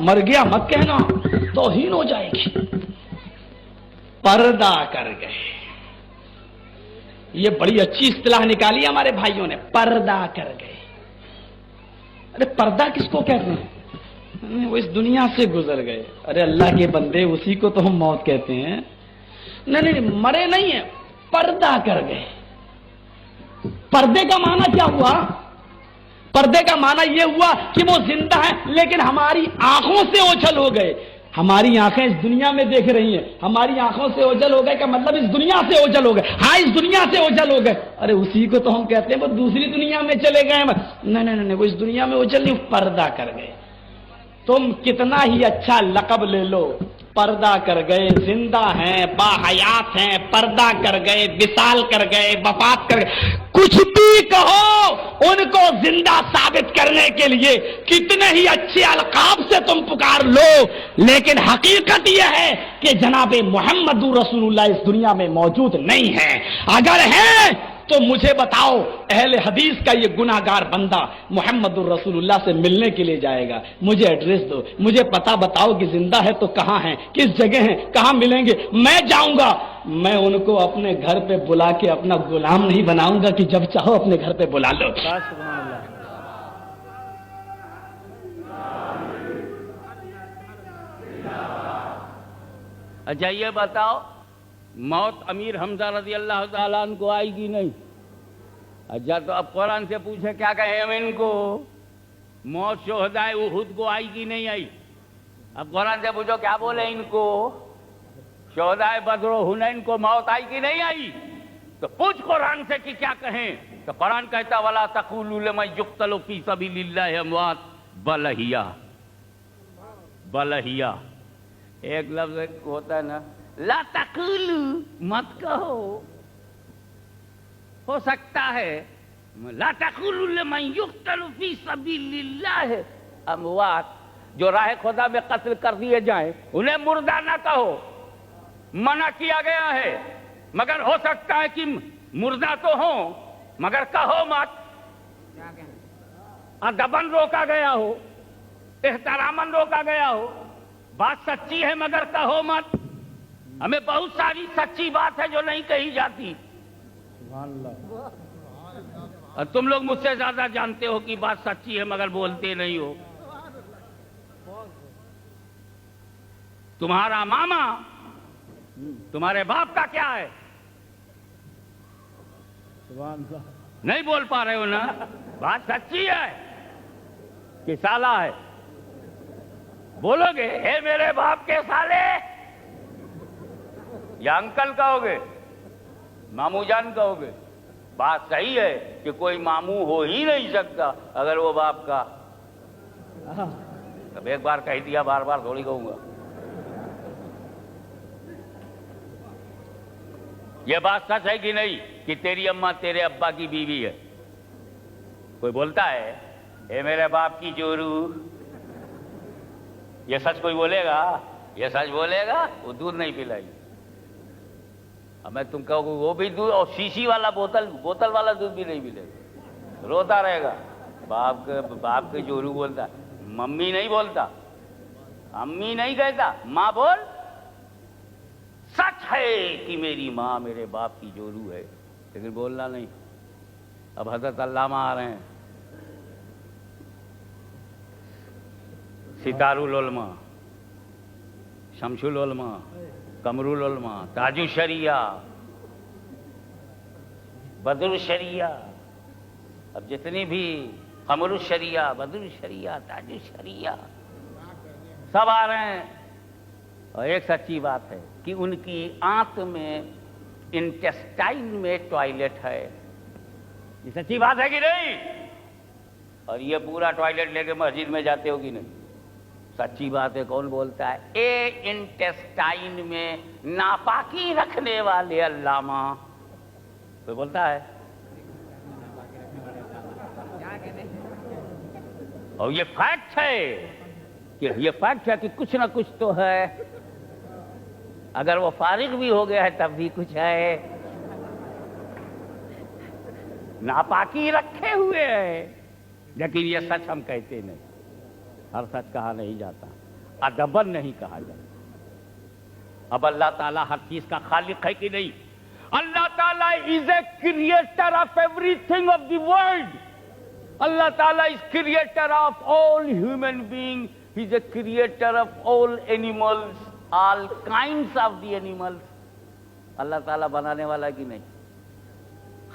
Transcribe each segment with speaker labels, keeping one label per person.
Speaker 1: مر گیا مت کہنا، توہین ہو جائے گی۔ پردہ کر گئے، یہ بڑی اچھی اصطلاح نکالی ہمارے بھائیوں نے، پردہ کر گئے۔ ارے پردہ کس کو کہتے ہیں؟ وہ اس دنیا سے گزر گئے۔ ارے اللہ کے بندے، اسی کو تو ہم موت کہتے ہیں۔ نہیں، مرے نہیں ہیں، پردہ کر گئے۔ پردے کا معنی کیا ہوا؟ پردے کا معنی یہ ہوا کہ وہ زندہ ہے لیکن ہماری آنکھوں سے اوجھل ہو گئے۔ ہماری آنکھیں اس دنیا میں دیکھ رہی ہیں، ہماری آنکھوں سے اوجھل ہو گئے کا مطلب اس دنیا سے اوجھل ہو گئے۔ ہاں، اس دنیا سے اوجھل ہو گئے۔ ارے اسی کو تو ہم کہتے ہیں وہ دوسری دنیا میں چلے گئے۔ نہیں، وہ اس دنیا میں اوجھل نہیں، پردہ کر گئے۔ تم کتنا ہی اچھا لقب لے لو، پردہ کر گئے، زندہ ہیں، باحیات ہیں، پردہ کر گئے، وصال کر گئے، وفات کر گئے، کچھ بھی کہو، ان کو زندہ ثابت کرنے کے لیے کتنے ہی اچھے القاب سے تم پکار لو، لیکن حقیقت یہ ہے کہ جناب محمد رسول اللہ اس دنیا میں موجود نہیں ہے۔ اگر ہیں تو مجھے بتاؤ، اہل حدیث کا یہ گناہگار بندہ محمد الرسول اللہ سے ملنے کے لیے جائے گا، مجھے ایڈریس دو، مجھے پتہ بتاؤ کہ زندہ ہے تو کہاں ہیں، کس جگہ ہیں، کہاں ملیں گے، میں جاؤں گا۔ میں ان کو اپنے گھر پہ بلا کے اپنا غلام نہیں بناؤں گا کہ جب چاہو اپنے گھر پہ بلا لو۔
Speaker 2: اچھا یہ بتاؤ، موت امیر حمزہ رضی اللہ تعالیٰ عنہ کو آئے گی نہیں؟ اچھا تو اب قرآن سے پوچھے کیا کہیں ہم ان کو؟ موت شہدائے احد کو آئی کی نہیں آئی؟ اب قرآن سے پوچھو کیا بولے ان کو؟ شہدائے بدر و حنین کو موت آئی کی نہیں آئی؟ تو پوچھ قرآن سے کہ کیا کہیں؟ تو قرآن کہتا وَلَا تَقُولُوا لِمَن يُقْتَلُ فِي سَبِيلِ اللَّهِ أَمْوَاتٌ بَلْ أَحْيَاءٌ۔ بَلْ أَحْيَاءٌ ایک لفظ ہوتا ہے نا، لا تقولوا مت کہو، ہو سکتا ہے لا تقولوا لمن يقتل في سبيل الله اموات، جو راہ خدا میں قتل کر دیے جائیں انہیں مردہ نہ کہو، منع کیا گیا ہے، مگر ہو سکتا ہے کہ مردہ تو ہوں مگر کہو مت، ادباً روکا گیا ہو، احتراماً روکا گیا ہو، بات سچی ہے مگر کہو مت۔ ہمیں بہت ساری سچی بات ہے جو نہیں کہی جاتی، اور تم لوگ مجھ سے زیادہ جانتے ہو کہ بات سچی ہے مگر بولتے نہیں ہو۔ تمہارا ماما تمہارے باپ کا کیا ہے؟ نہیں بول پا رہے ہو نا؟ بات سچی ہے کہ سالہ ہے؟ بولو گے اے میرے باپ کے سالے، یا انکل کہو گے، مامو جان کہو گے؟ بات صحیح ہے کہ کوئی ماموں ہو ہی نہیں سکتا اگر وہ باپ کا، اب ایک بار کہہ دیا بار بار تھوڑی کہوں گا۔ یہ بات سچ ہے کہ نہیں کہ تیری اماں تیرے ابا کی بیوی ہے؟ کوئی بولتا ہے اے میرے باپ کی جورو، یہ سچ کوئی بولے گا؟ یہ سچ بولے گا؟ وہ دودھ نہیں پلائی، اب میں تم کہو وہ بھی دودھ، اور شیشی والا بوتل والا دودھ بھی نہیں ملے گا، روتا رہے گا۔ باپ کے جورو بولتا، ممی نہیں بولتا، امی نہیں کہتا، ماں بول۔ سچ ہے کہ میری ماں میرے باپ کی جورو ہے، لیکن بولنا نہیں۔ اب حضرت علامہ آ رہے ہیں، ستار العلماء، شمس العلماء، قمر العلماء، تاج الشریعہ، بدر الشریعہ، اب جتنی بھی قمر الشریعہ، بدر الشریعہ، تاج الشریعہ سب آ رہے ہیں، اور ایک سچی بات ہے کہ ان کی آنت میں انٹسٹائن میں ٹوائلٹ ہے، یہ سچی بات ہے کہ نہیں؟ اور یہ پورا ٹوائلٹ لے کے مسجد میں جاتے ہو کہ نہیں؟ سچی بات ہے۔ کون بولتا ہے؟ اے انٹسٹائن میں ناپاکی رکھنے والے علامہ، کوئی بولتا ہے؟ اور یہ فیکٹ ہے کہ کچھ نہ کچھ تو ہے، اگر وہ فارغ بھی ہو گیا ہے تب بھی کچھ ہے، ناپاکی رکھے ہوئے ہے، لیکن یہ سچ ہم کہتے نہیں، ہر سچ کہا نہیں جاتا۔ ادبن نہیں کہا جائے. اب اللہ تعالیٰ ہر چیز کا خالق ہے کہ نہیں؟ اللہ تعالیٰ is a creator of everything of the world. اللہ تعالیٰ is creator of all human beings. He is a creator of all animals, all kinds of the animals. اللہ تعالیٰ بنانے والا کی نہیں؟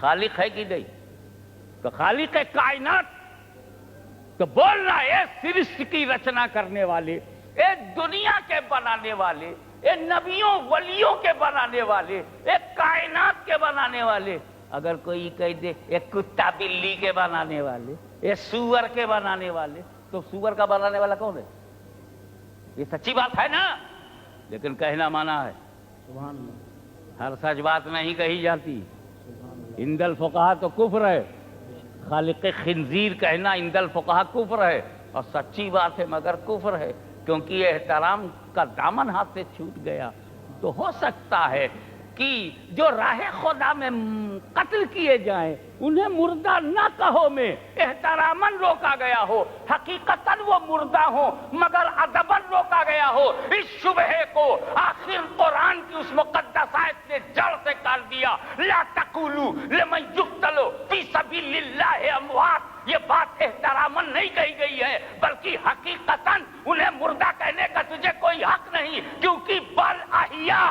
Speaker 2: خالق ہے کہ نہیں؟ تو خالق ہے کائنات تو بول رہا ہے سرشت کی رچنا کرنے والے، اے دنیا کے بنانے والے، اے نبیوں ولیوں کے بنانے والے، اے کائنات کے بنانے والے. اگر کوئی کہہ دے ایک کتا بلی کے بنانے والے، یہ سور کے بنانے والے، تو سور کا بنانے والا کون ہے؟ یہ سچی بات ہے نا، لیکن کہنا مانا ہے. ہر سچ بات نہیں کہی جاتی. عند الفقہا تو کفر ہے، خالق خنزیر کہنا عند الفقہا کفر ہے، اور سچی بات ہے مگر کفر ہے، کیونکہ یہ احترام کا دامن ہاتھ سے چھوٹ گیا. تو ہو سکتا ہے کہ جو راہ خدا میں قتل کیے جائیں انہیں مردہ نہ کہو میں احتراماً روکا گیا ہو، حقیقتاً وہ مردہ ہو مگر ادباً روکا گیا ہو. اس شبہے کو آخر قرآن کی اس مقدس آیت نے جڑ سے کر دیا. لا تقولوا لمن یقتل فی سبیل اللہ اموات. یہ بات احتراماً نہیں کہی گئی ہے بلکہ حقیقتاً انہیں مردہ کہنے کا تجھے کوئی حق نہیں، کیونکہ بل احیاء،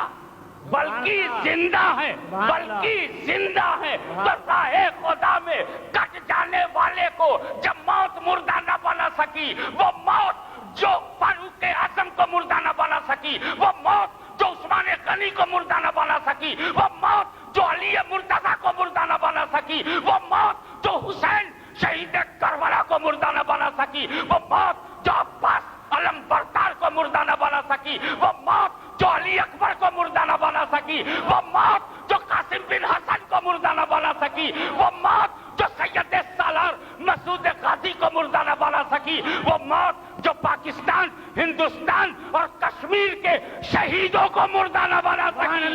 Speaker 2: بلکہ زندہ ہے، بلکہ زندہ ہے. تو راہ خدا میں کٹ جانے والے کو جب موت مردہ نہ بنا سکی، وہ موت جو فاروق اعظم کو مردہ نہ بنا سکی، وہ موت جو عثمان غنی کو مردہ نہ بنا سکی، وہ موت جو علی مرتضیٰ کو مردہ نہ بنا سکی، وہ موت جو حسین شہید کربلا کو مردہ نہ بنا سکی، وہ موت جو عباس علم بردار کو مردہ نہ بنا سکی، وہ موت جو علی اکبر کو مردہ نہ بنا سکی، وہ موت جو قاسم بن حسن کو مردہ نہ بنا سکی، وہ موت جو سید سالار مسعود غازی کو مردہ نہ بنا سکی، وہ موت جو پاکستان، ہندوستان اور کشمیر کے شہیدوں کو مردہ نہ بنا سکی.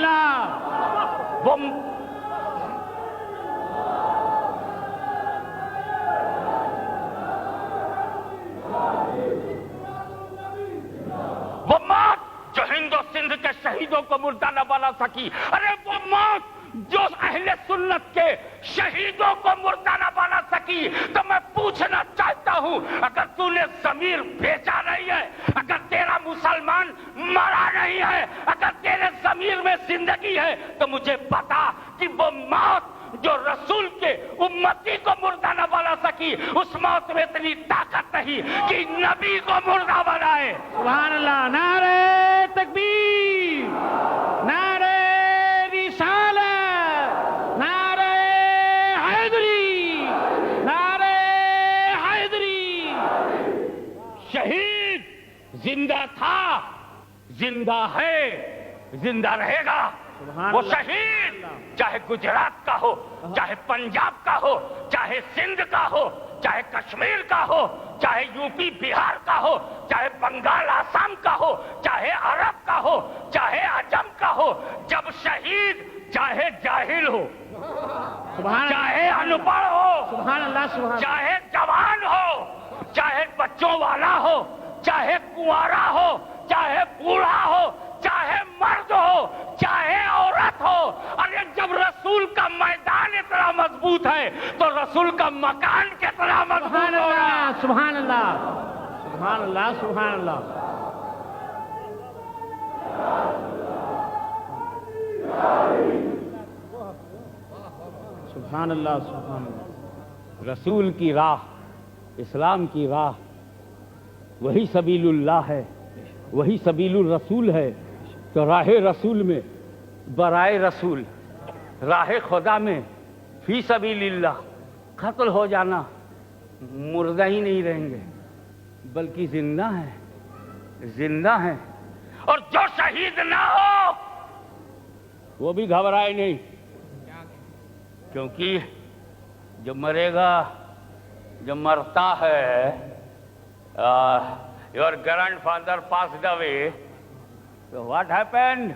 Speaker 2: وہ موت جو ہند و سندھ کے شہیدوں کو مردہ نہ بنا سکی، ارے وہ موت جو اہل سنت کے شہیدوں کو مردہ نہ بنا سکی. تو میں پوچھنا چاہتا ہوں، اگر تو نے ضمیر بیچا نہیں ہے، اگر تیرا مسلمان مرا نہیں ہے، اگر تیرے ضمیر میں زندگی ہے، تو مجھے بتا کہ وہ موت جو رسول کے امتی کو مردہ نہ بنا سکی، اس موت میں اتنی طاقت نہیں کہ نبی کو مردہ بنائے.
Speaker 3: سبحان اللہ. نعرہ تکبیر، نعرہ رسالت، نعرہ حیدری، نعرہ حیدری.
Speaker 2: شہید زندہ تھا، زندہ ہے، زندہ رہے گا. وہ شہید چاہے گجرات کا ہو، چاہے پنجاب کا ہو، چاہے سندھ کا ہو، چاہے کشمیر کا ہو، چاہے یو پی بہار کا ہو، چاہے بنگال آسام کا ہو، چاہے عرب کا ہو، چاہے عجم کا ہو، جب شہید چاہے جاہل ہو، چاہے ان پڑھ ہو، چاہے جوان ہو، چاہے بچوں والا ہو، چاہے کنوارا ہو، چاہے بوڑھا ہو، چاہے مرد ہو، چاہے عورت ہو. ارے جب رسول کا میدان اتنا مضبوط ہے تو رسول کا مکان کتنا مضبوط ہوگا.
Speaker 3: سبحان اللہ، سبحان اللہ، سبحان اللہ. سبحان اللہ، سبحان اللہ.
Speaker 2: رسول کی راہ، اسلام کی راہ، وہی سبیل اللہ ہے، وہی سبیل الرسول ہے. تو راہ رسول میں، برائے رسول، راہ خدا میں، فی سبیل اللہ قتل ہو جانا، مردہ ہی نہیں رہیں گے بلکہ زندہ ہیں، زندہ ہیں. اور جو شہید نہ ہو وہ بھی گھبرائے نہیں، کیونکہ جو مرے گا، جو مرتا ہے، your grandfather passed away, so what happened?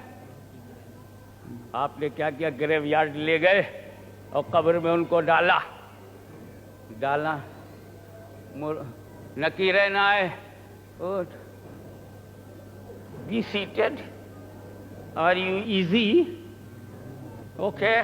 Speaker 2: آپ نے کیا کیا؟ گریو یارڈ لے گئے اور قبر میں ان کو ڈالا، نکیرے نہ آئے، Be seated. Are you easy? Okay.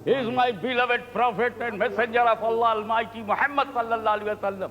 Speaker 2: He is my beloved prophet and messenger of Allah Almighty Muhammad sallallahu alaihi wasallam।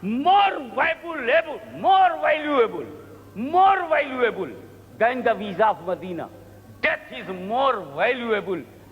Speaker 2: more valuable than the visa of Medina. Death is more valuable.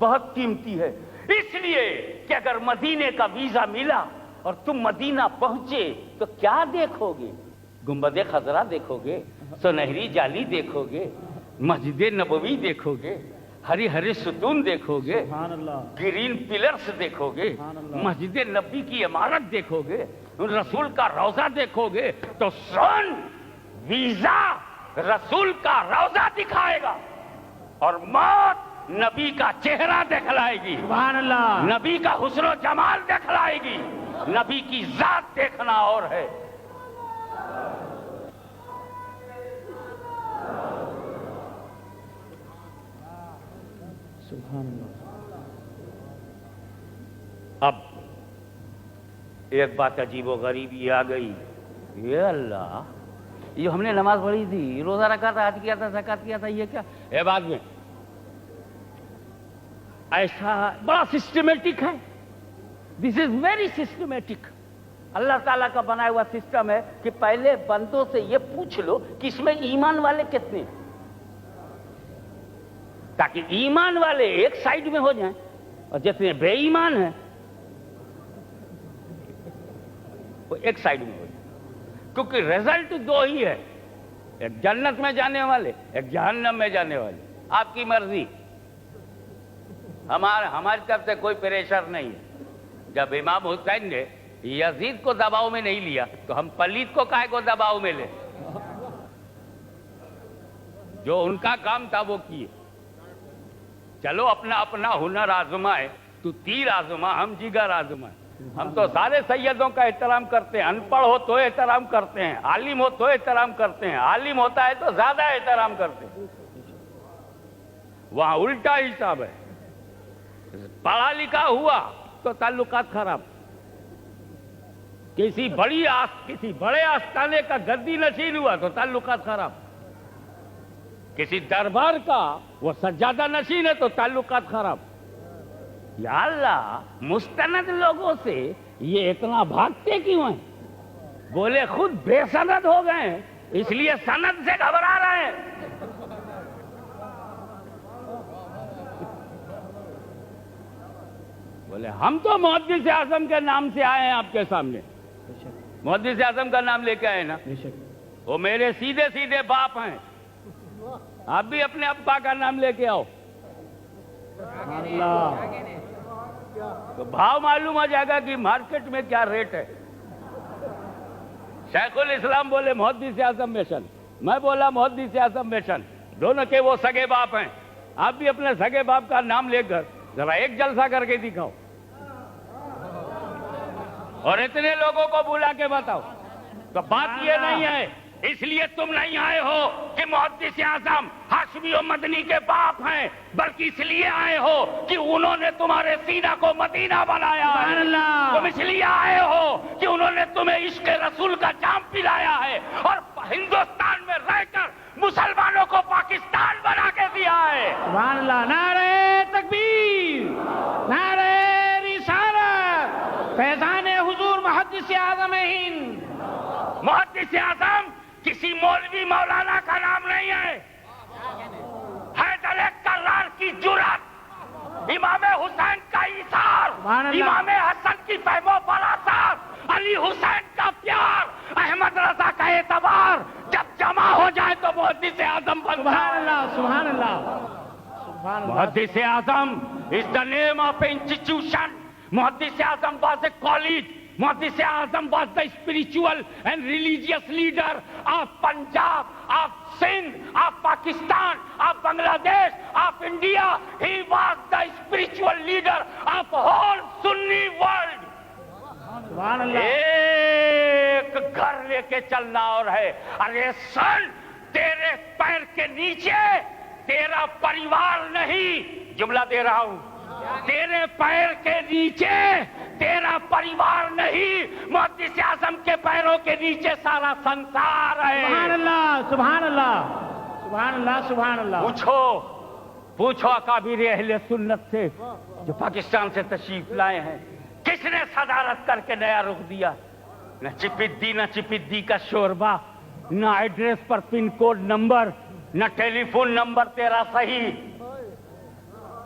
Speaker 2: بہت قیمتی ہے، اس لیے کہ اگر مدینے کا visa ملا اور تم مدینہ پہنچے تو کیا دیکھو گے؟ گنبد خضرا دیکھو گے، سنہری جالی دیکھو گے، مسجد نبوی دیکھو گے، ہری ہری ستون دیکھو گے،
Speaker 3: سبحان اللہ،
Speaker 2: گرین پلرز دیکھو گے،
Speaker 3: سبحان اللہ،
Speaker 2: مسجد نبی کی عمارت دیکھو گے، رسول کا روضہ دیکھو گے، تو سن، ویزا رسول کا روضہ دکھائے گا اور موت نبی کا چہرہ دکھلائے گی،
Speaker 3: سبحان اللہ،
Speaker 2: نبی کا حسن و جمال دکھلائے گی، نبی کی ذات دیکھنا اور ہے۔
Speaker 3: سبحان اللہ۔
Speaker 2: اب ایک بات عجیب و غریب یہ آ گئی، یہ اللہ، یہ ہم نے نماز پڑھی تھی، روزہ رکھا تھا، حج کیا تھا، زکات کیا تھا، یہ کیا ہے؟ بعد میں ایسا بڑا سسٹمیٹک ہے، دس از ویری سسٹمیٹک، اللہ تعالیٰ کا بنایا ہوا سسٹم ہے کہ پہلے بندوں سے یہ پوچھ لو کہ اس میں ایمان والے کتنے، تاکہ ایمان والے ایک سائڈ میں ہو جائیں اور جتنے بے ایمان ہیں وہ ایک سائڈ میں ہو جائیں، کیونکہ رزلٹ دو ہی ہے، ایک جنت میں جانے والے، ایک جہنم میں جانے والے، آپ کی مرضی، ہماری طرف سے کوئی پریشر نہیں ہے۔ جب امام حسین نے یزید کو دباؤ میں نہیں لیا تو ہم پلید کو کائے کو دباؤ میں لے؟ جو ان کا کام تھا وہ کیے۔ چلو اپنا اپنا ہنر آزمائے، تو تیر آزما، ہم جگر آزمائے۔ ہم تو سارے سیدوں کا احترام کرتے ہیں، ان پڑھ ہو تو احترام کرتے ہیں، عالم ہو تو احترام کرتے ہیں، عالم ہوتا ہے تو زیادہ احترام کرتے ہیں۔ وہاں الٹا حساب ہے، پڑھا لکھا ہوا تو تعلقات خراب، کسی بڑے آستانے کا گدی نشین ہوا تو تعلقات خراب، کسی دربار کا وہ سجادہ نشین ہے تو تعلقات خراب۔ یا اللہ، مستند لوگوں سے یہ اتنا بھاگتے کیوں ہیں؟ بولے خود بے سند ہو گئے ہیں، اس لیے سند سے گھبرا رہے ہیں۔ بولے ہم تو محدث اعظم کے نام سے آئے ہیں آپ کے سامنے، محدث اعظم کا نام لے کے آئے نا، وہ میرے سیدھے سیدھے باپ ہیں، آپ بھی اپنے ابا کا نام لے کے آؤ، تو بھاؤ معلوم ہو جائے گا کہ مارکیٹ میں کیا ریٹ ہے۔ شیخ الاسلام بولے محدث اعظم مشن، میں بولا محدث اعظم مشن، دونوں کے وہ سگے باپ ہیں، آپ بھی اپنے سگے باپ کا نام لے کر ذرا ایک جلسہ کر کے دکھاؤ اور اتنے لوگوں کو بلا کے بتاؤ۔ تو بات یہ نہیں ہے، اس لیے تم نہیں آئے ہو کہ محدث اعظم ہاشمی و مدنی کے باپ ہیں، بلکہ اس لیے آئے ہو کہ انہوں نے تمہارے سینہ کو مدینہ بنایا ہے۔ تم اس لیے آئے ہو کہ انہوں نے تمہیں عشق رسول کا جام پلایا ہے اور ہندوستان میں رہ کر مسلمانوں کو پاکستان بنا کے دیا ہے۔
Speaker 3: سبحان اللہ، نعرہ تکبیر، نعرہ رسالت، فیضان حضور محدث اعظم ہند۔
Speaker 2: محدث اعظم کسی مولوی مولانا کا نام نہیں ہے، حیدر کرار کی جرأت، امام حسین کا ایثار، امام حسن کی فہم و فراست، علی حسین کا پیار، احمد رضا کا اعتبار، جب جمع ہو جائے تو محدث اعظم بنتا ہے۔
Speaker 3: سبحان اللہ، سبحان اللہ، سبحان اللہ۔
Speaker 2: محدث اعظم is the name of an institution. Muhaddis Azam was a college. Muhaddis Azam was the spiritual and religious leader of Punjab, of Sindh, of Pakistan, of Bangladesh, of India. He was the spiritual leader of whole Sunni world.
Speaker 3: سبحان اللہ۔
Speaker 2: ایک گھر لے کے چلنا اور ہے، ارے سن، تیرے پیر کے نیچے تیرا پریوار نہیں، جملہ دے رہا ہوں، تیرے پیر کے نیچے تیرا پریوار نہیں، محدث اعظم کے پیروں کے نیچے سارا سنسار ہے۔
Speaker 3: سبحان اللہ، سبحان اللہ، سبحان اللہ، سبحان اللہ۔
Speaker 2: پوچھو اکابر اہل سنت سے جو پاکستان سے تشریف لائے ہیں، کس نے صدارت کر کے نیا رخ دیا؟ نہ چپدی کا شوربہ، نہ ایڈریس پر پن کوڈ نمبر، نہ ٹیلی فون نمبر تیرا صحیح،